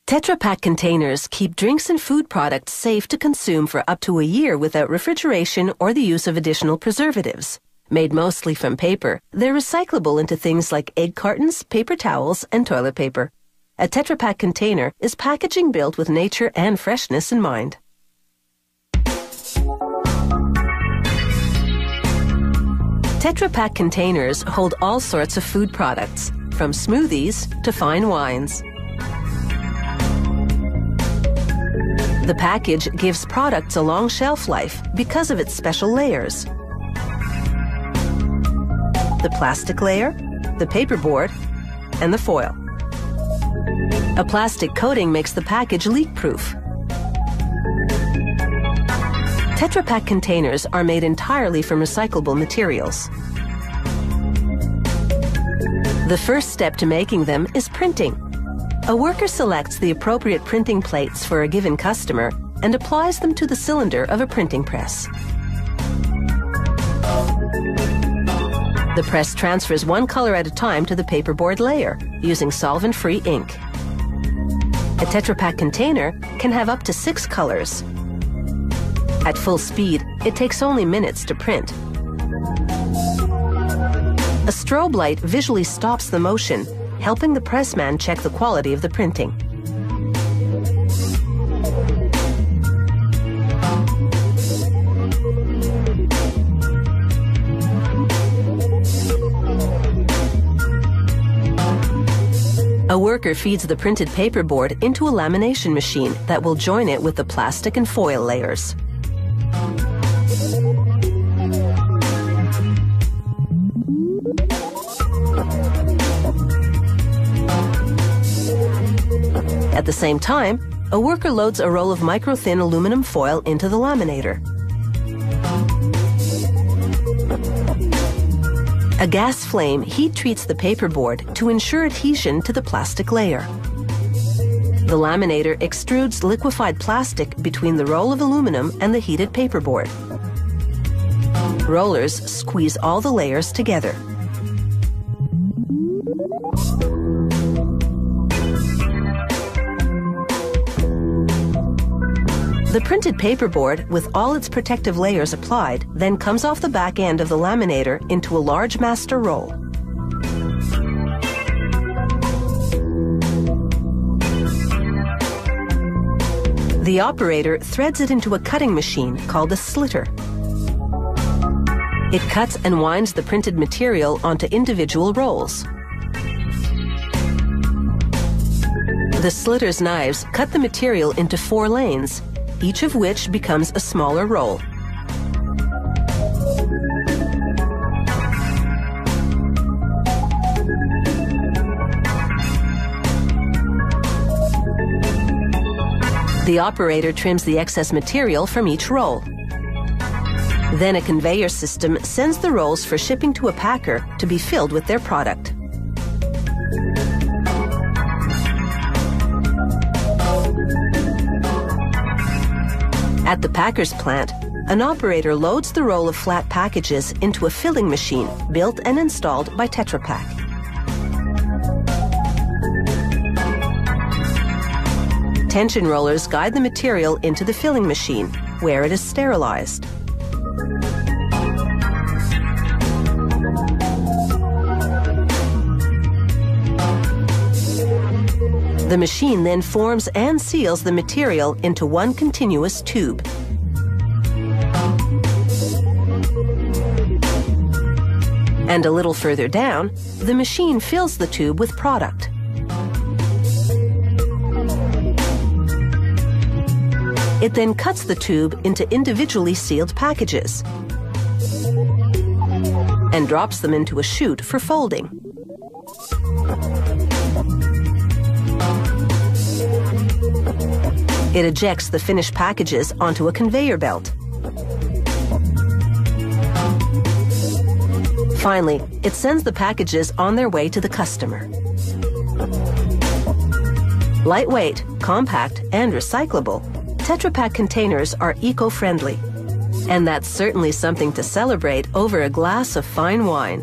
Tetra Pak containers keep drinks and food products safe to consume for up to a year without refrigeration or the use of additional preservatives. Made mostly from paper, they're recyclable into things like egg cartons, paper towels, and toilet paper. A Tetra Pak container is packaging built with nature and freshness in mind. Tetra Pak containers hold all sorts of food products, from smoothies to fine wines. The package gives products a long shelf life because of its special layers. The plastic layer, the paperboard, and the foil. A plastic coating makes the package leak-proof. Tetra Pak containers are made entirely from recyclable materials. The first step to making them is printing. A worker selects the appropriate printing plates for a given customer and applies them to the cylinder of a printing press. The press transfers one color at a time to the paperboard layer using solvent-free ink. A Tetra Pak container can have up to 6 colors. At full speed, it takes only minutes to print. A strobe light visually stops the motion, helping the pressman check the quality of the printing. A worker feeds the printed paperboard into a lamination machine that will join it with the plastic and foil layers. At the same time, a worker loads a roll of micro-thin aluminum foil into the laminator. A gas flame heat treats the paperboard to ensure adhesion to the plastic layer. The laminator extrudes liquefied plastic between the roll of aluminum and the heated paperboard. Rollers squeeze all the layers together. The printed paperboard, with all its protective layers applied, then comes off the back end of the laminator into a large master roll. The operator threads it into a cutting machine called a slitter. It cuts and winds the printed material onto individual rolls. The slitter's knives cut the material into 4 lanes, each of which becomes a smaller roll. The operator trims the excess material from each roll. Then a conveyor system sends the rolls for shipping to a packer to be filled with their product. At the packer's plant, an operator loads the roll of flat packages into a filling machine built and installed by Tetra Pak. Tension rollers guide the material into the filling machine, where it is sterilized. The machine then forms and seals the material into one continuous tube. And a little further down, the machine fills the tube with product. It then cuts the tube into individually sealed packages and drops them into a chute for folding. It ejects the finished packages onto a conveyor belt. Finally, it sends the packages on their way to the customer. Lightweight, compact, and recyclable, Tetra Pak containers are eco-friendly. And that's certainly something to celebrate over a glass of fine wine.